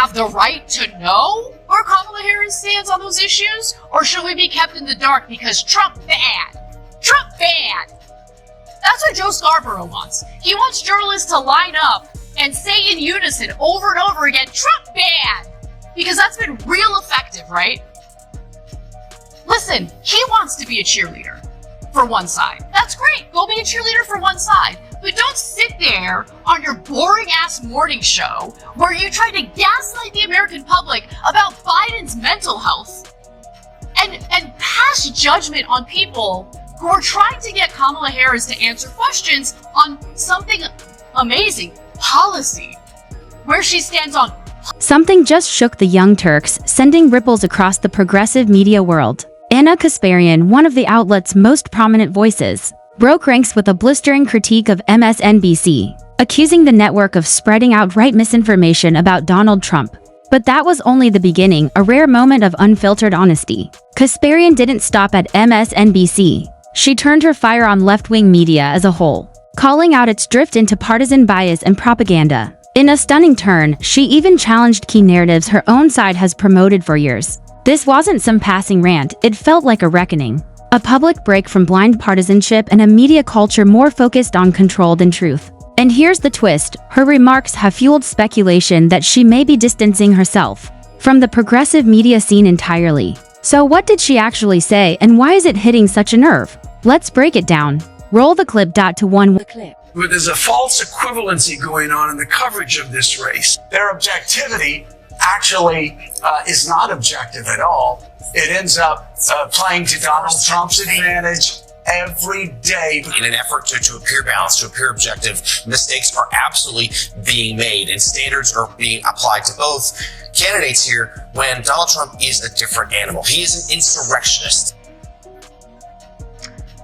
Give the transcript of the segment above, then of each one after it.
have the right to know where Kamala Harris stands on those issues? Or should we be kept in the dark because Trump bad? Trump bad! That's what Joe Scarborough wants. He wants journalists to line up and say in unison over and over again, Trump bad! Because that's been real effective, right? Listen, he wants to be a cheerleader for one side. That's great. Go be a cheerleader for one side. But don't sit there on your boring ass morning show where you try to gaslight the American public about Biden's mental health and pass judgment on people who are trying to get Kamala Harris to answer questions on something amazing, policy, where she stands on. Something just shook the Young Turks, sending ripples across the progressive media world. Anna Kasparian, one of the outlet's most prominent voices, broke ranks with a blistering critique of MSNBC, accusing the network of spreading outright misinformation about Donald Trump. But that was only the beginning, a rare moment of unfiltered honesty. Kasparian didn't stop at MSNBC. She turned her fire on left-wing media as a whole, calling out its drift into partisan bias and propaganda. In a stunning turn, she even challenged key narratives her own side has promoted for years. This wasn't some passing rant, it felt like a reckoning. A public break from blind partisanship and a media culture more focused on control than truth. And here's the twist, her remarks have fueled speculation that she may be distancing herself from the progressive media scene entirely. So what did she actually say, and why is it hitting such a nerve? Let's break it down. Roll the clip. To one. But there's a false equivalency going on in the coverage of this race. Their objectivity actually is not objective at all. It ends up playing to Donald Trump's advantage every day. In an effort to appear balanced, to appear objective, mistakes are absolutely being made and standards are being applied to both candidates here when Donald Trump is a different animal. He is an insurrectionist.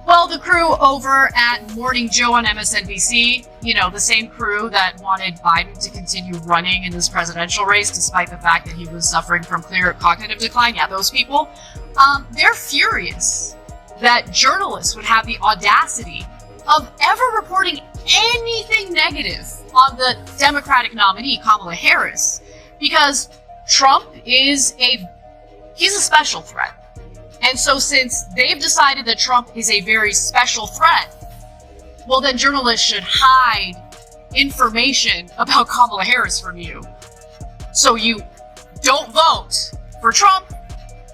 Well, the crew over at Morning Joe on MSNBC, the same crew that wanted Biden to continue running in this presidential race despite the fact that he was suffering from clear cognitive decline. Yeah, those people, they're furious that journalists would have the audacity of ever reporting anything negative on the Democratic nominee, Kamala Harris, because Trump he's a special threat. And so since they've decided that Trump is a very special threat, well then journalists should hide information about Kamala Harris from you. So you don't vote for Trump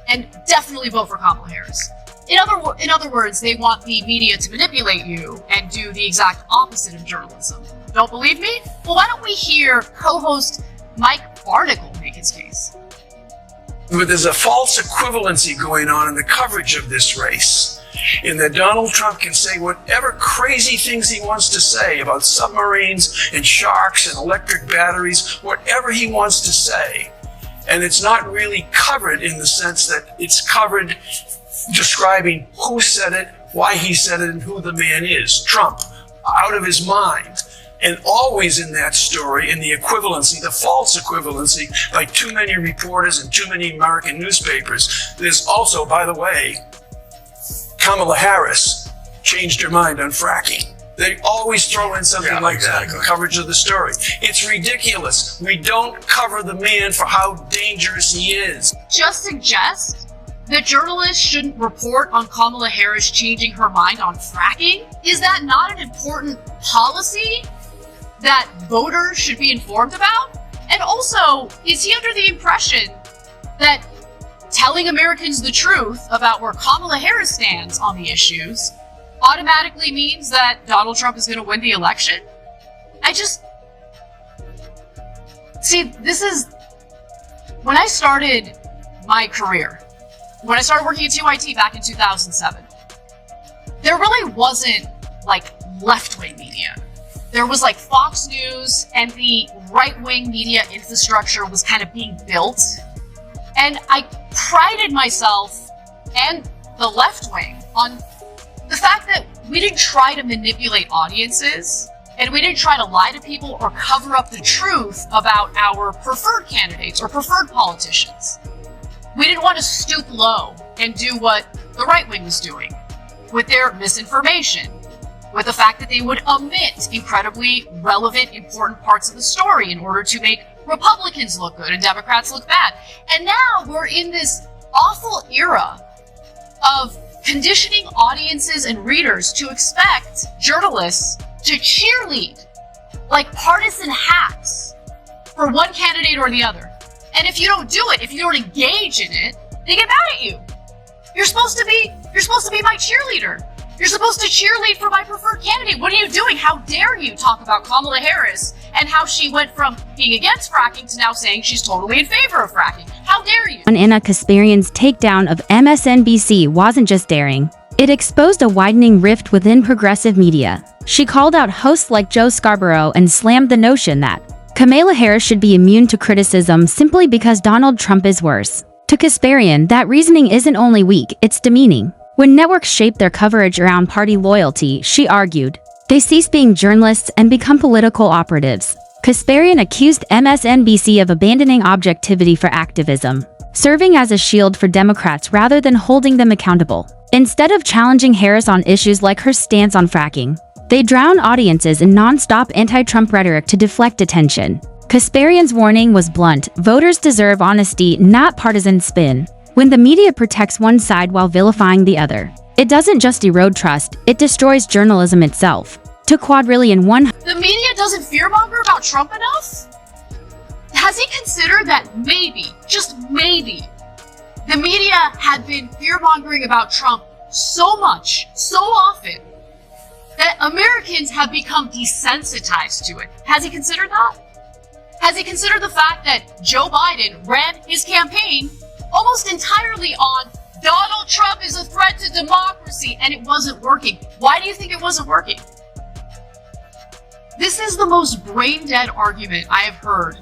and definitely vote for Kamala Harris. In other words, they want the media to manipulate you and do the exact opposite of journalism. Don't believe me? Well, why don't we hear co-host Mike Barnacle make his case? But there's a false equivalency going on in the coverage of this race, in that Donald Trump can say whatever crazy things he wants to say about submarines and sharks and electric batteries, whatever he wants to say. And it's not really covered in the sense that it's covered describing who said it, why he said it, and who the man is. Trump, out of his mind. And always in that story, in the equivalency, the false equivalency, by too many reporters and too many American newspapers, there's also, by the way, Kamala Harris changed her mind on fracking. They always throw in something like that in coverage of the story. It's ridiculous. We don't cover the man for how dangerous he is. Just suggest that journalists shouldn't report on Kamala Harris changing her mind on fracking? Is that not an important policy that voters should be informed about? And also, is he under the impression that telling Americans the truth about where Kamala Harris stands on the issues automatically means that Donald Trump is going to win the election? When I started my career, when I started working at TYT back in 2007, there really wasn't left-wing media. There was Fox News, and the right-wing media infrastructure was kind of being built. And I prided myself and the left wing on the fact that we didn't try to manipulate audiences, and we didn't try to lie to people or cover up the truth about our preferred candidates or preferred politicians. We didn't want to stoop low and do what the right wing was doing with their misinformation, with the fact that they would omit incredibly relevant, important parts of the story in order to make Republicans look good and Democrats look bad. And now we're in this awful era of conditioning audiences and readers to expect journalists to cheerlead like partisan hacks for one candidate or the other. And if you don't do it, if you don't engage in it, they get mad at you. You're supposed to be my cheerleader. You're supposed to cheerlead for my preferred candidate. What are you doing? How dare you talk about Kamala Harris and how she went from being against fracking to now saying she's totally in favor of fracking? How dare you? Anna Kasparian's takedown of MSNBC wasn't just daring. It exposed a widening rift within progressive media. She called out hosts like Joe Scarborough and slammed the notion that Kamala Harris should be immune to criticism simply because Donald Trump is worse. To Kasparian, that reasoning isn't only weak, it's demeaning. When networks shape their coverage around party loyalty, she argued, they cease being journalists and become political operatives. Kasparian accused MSNBC of abandoning objectivity for activism, serving as a shield for Democrats rather than holding them accountable. Instead of challenging Harris on issues like her stance on fracking, they drown audiences in non-stop anti-Trump rhetoric to deflect attention. Kasparian's warning was blunt: voters deserve honesty, not partisan spin. When the media protects one side while vilifying the other, it doesn't just erode trust, it destroys journalism itself. To Quadrillion 1. The media doesn't fearmonger about Trump enough? Has he considered that maybe, just maybe, the media had been fearmongering about Trump so much, so often, that Americans have become desensitized to it? Has he considered that? Has he considered the fact that Joe Biden ran his campaign almost entirely on Donald Trump is a threat to democracy, and it wasn't working? Why do you think it wasn't working? This is the most brain-dead argument I have heard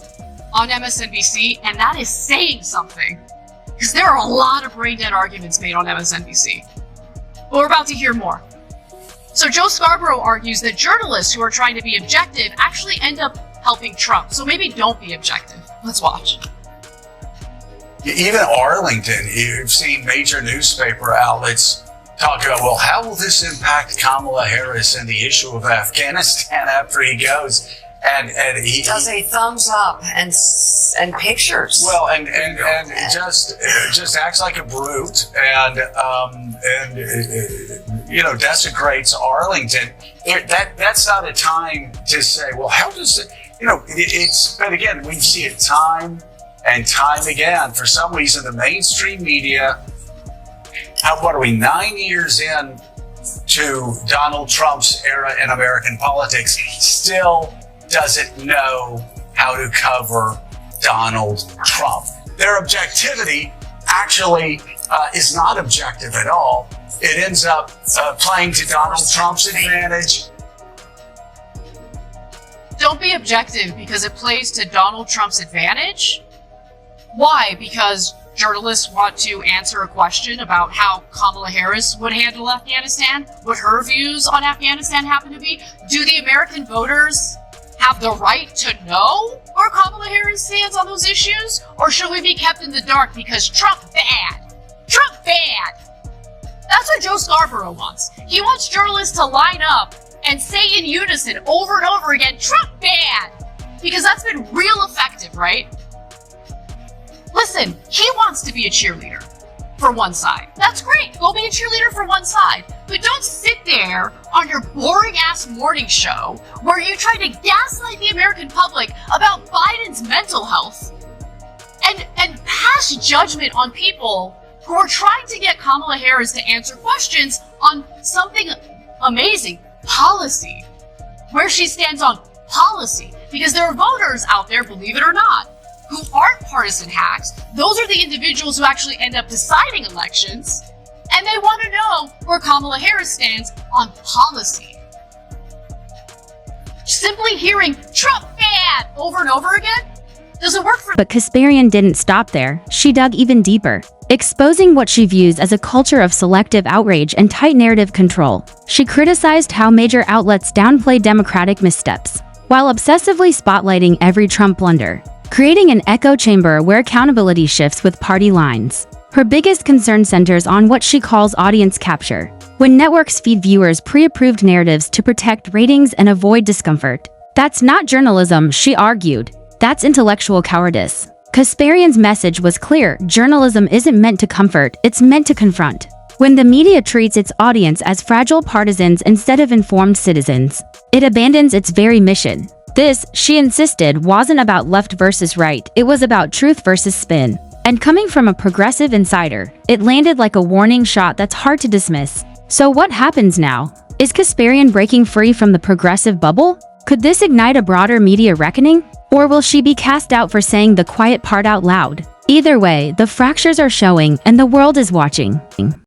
on MSNBC, and that is saying something. Because there are a lot of brain-dead arguments made on MSNBC. But we're about to hear more. So Joe Scarborough argues that journalists who are trying to be objective actually end up helping Trump. So maybe don't be objective. Let's watch. Even Arlington, you've seen major newspaper outlets talk about, well, how will this impact Kamala Harris and the issue of Afghanistan after he goes? And he does a thumbs up and pictures. Well, and just acts like a brute and desecrates Arlington. That's not a time to say, well, how does it? It's. But again, we see it time and time again. For some reason, the mainstream media. What are we, 9 years in to Donald Trump's era in American politics, still doesn't know how to cover Donald Trump. Their objectivity actually is not objective at all. It ends up playing to Donald Trump's advantage. Don't be objective because it plays to Donald Trump's advantage? Why? Because journalists want to answer a question about how Kamala Harris would handle Afghanistan, what her views on Afghanistan happen to be. Do the American voters have the right to know where Kamala Harris stands on those issues? Or should we be kept in the dark because Trump bad? Trump bad! That's what Joe Scarborough wants. He wants journalists to line up and say in unison over and over again, Trump bad! Because that's been real effective, right? Listen, he wants to be a cheerleader for one side. That's great. Go be a cheerleader for one side. But don't sit there on your boring-ass morning show where you try to gaslight the American public about Biden's mental health and pass judgment on people who are trying to get Kamala Harris to answer questions on something amazing, policy, where she stands on policy. Because there are voters out there, believe it or not, who aren't partisan hacks. Those are the individuals who actually end up deciding elections, and they want to know where Kamala Harris stands on policy. Simply hearing Trump bad over and over again doesn't work for. But Kasparian didn't stop there. She dug even deeper, exposing what she views as a culture of selective outrage and tight narrative control. She criticized how major outlets downplay Democratic missteps, while obsessively spotlighting every Trump blunder, creating an echo chamber where accountability shifts with party lines. Her biggest concern centers on what she calls audience capture, when networks feed viewers pre-approved narratives to protect ratings and avoid discomfort. That's not journalism, she argued. That's intellectual cowardice. Kasparian's message was clear: journalism isn't meant to comfort, it's meant to confront. When the media treats its audience as fragile partisans instead of informed citizens, it abandons its very mission. This, she insisted, wasn't about left versus right, it was about truth versus spin. And coming from a progressive insider, it landed like a warning shot that's hard to dismiss. So what happens now? Is Kasparian breaking free from the progressive bubble? Could this ignite a broader media reckoning? Or will she be cast out for saying the quiet part out loud? Either way, the fractures are showing and the world is watching.